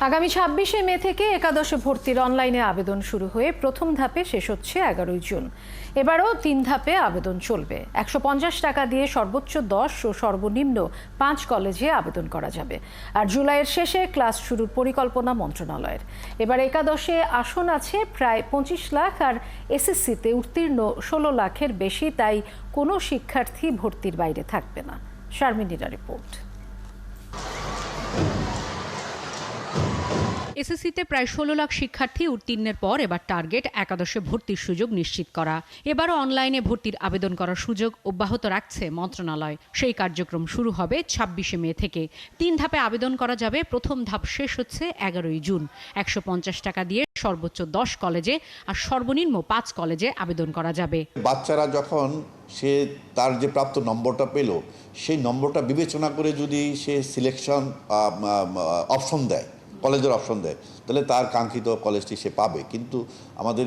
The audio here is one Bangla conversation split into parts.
আগামী ২৬শে মে থেকে একাদশে ভর্তির অনলাইনে আবেদন শুরু হয়ে প্রথম ধাপে শেষ হচ্ছে ১১ই জুন। এবারও ৩ ধাপে আবেদন চলবে। ১৫০ টাকা দিয়ে সর্বোচ্চ ১০ ও সর্বনিম্ন ৫ কলেজে আবেদন করা যাবে। আর জুলাইয়ের শেষে ক্লাস শুরুর পরিকল্পনা মন্ত্রণালয়ের। এবার একাদশে আসন আছে প্রায় ২৫ লাখ, আর এসএসসিতে উত্তীর্ণ ১৬ লাখের বেশি, তাই কোনো শিক্ষার্থী ভর্তির বাইরে থাকবে না। শারমিনীরা রিপোর্ট। এসএসসিতে প্রায় ১৬ লাখ শিক্ষার্থী উত্তীর্ণের পর এবার টার্গেট একাদশে ভর্তির সুযোগ নিশ্চিত করা। এবারও অনলাইনে ভর্তির আবেদন করার সুযোগ অব্যাহত রাখছে মন্ত্রণালয়। সেই কার্যক্রম শুরু হবে ২৬শে মে থেকে। ৩ ধাপে আবেদন করা যাবে। প্রথম ধাপ শেষ হচ্ছে ১১ই জুন। ১৫০ টাকা দিয়ে সর্বোচ্চ ১০ কলেজে আর সর্বনিম্ন ৫ কলেজে আবেদন করা যাবে। বাচ্চারা যখন সে তার যে প্রাপ্ত নম্বরটা পেল, সেই নম্বরটা বিবেচনা করে যদি সে সিলেকশন অপশন দেয়, কলেজের অপশন দেয়, তাহলে তার কাঙ্ক্ষিত কলেজটি সে পাবে। কিন্তু আমাদের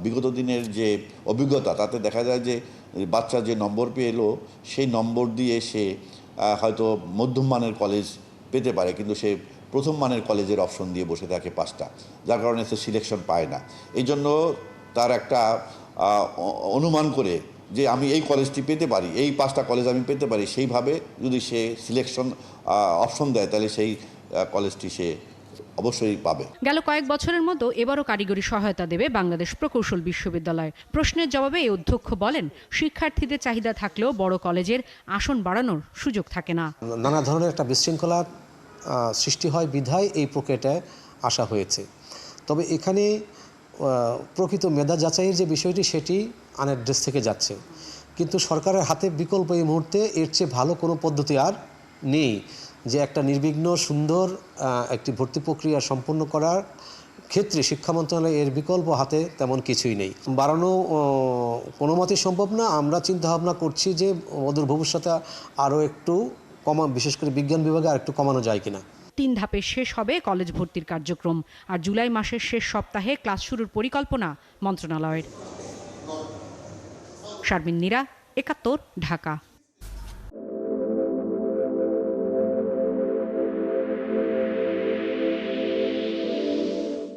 বিগত দিনের যে অভিজ্ঞতা, তাতে দেখা যায় যে বাচ্চা যে নম্বর পেলো সেই নম্বর দিয়ে সে হয়তো মধ্যম মানের কলেজ পেতে পারে, কিন্তু সে প্রথম মানের কলেজের অপশন দিয়ে বসে থাকে ৫টা, যার কারণে সে সিলেকশন পায় না। এই জন্য তার একটা অনুমান করে যে আমি এই কলেজটি পেতে পারি, এই ৫টা কলেজ আমি পেতে পারি, সেইভাবে যদি সে সিলেকশন অপশন দেয়, তাহলে সেই কলেজটি সে অবশ্যই পাবে। গেল কয়েক বছরের মতো এবারও কারিগরি সহায়তা দেবে বাংলাদেশ প্রকৌশল বিশ্ববিদ্যালয়। প্রশ্নের জবাবে এই অধ্যক্ষ বলেন, শিক্ষার্থীদের চাহিদা থাকলেও বড় কলেজের আসন বাড়ানোর সুযোগ থাকে না। নানা ধরনের একটা বিশৃঙ্খলা সৃষ্টি হয় বিধায় এই প্রক্রিয়াটায় আসা হয়েছে। তবে এখানে প্রকৃত মেধা যাচাইয়ের যে বিষয়টি, সেটি আনএড্রেস থেকে যাচ্ছে। কিন্তু সরকারের হাতে বিকল্প এই মুহূর্তে এর চেয়ে ভালো কোনো পদ্ধতি আর নেই, যে একটা নির্বিঘ্ন সুন্দর একটি ভর্তি প্রক্রিয়া সম্পন্ন করার ক্ষেত্রে শিক্ষা মন্ত্রণালয় এর বিকল্প হাতে তেমন কিছুই নেই। বাড়ানো কোনো মতেই সম্ভব না। আমরা চিন্তাভাবনা করছি যে অদূর ভবিষ্যতে আরও একটু বিশেষ করে বিজ্ঞান বিভাগে আর একটু কমানো যায় কিনা। ৩ ধাপে শেষ হবে কলেজ ভর্তির কার্যক্রম। আর জুলাই মাসের শেষ সপ্তাহে ক্লাস শুরুর পরিকল্পনা মন্ত্রণালয়ের। শারমিন নীরা, ৭১, ঢাকা।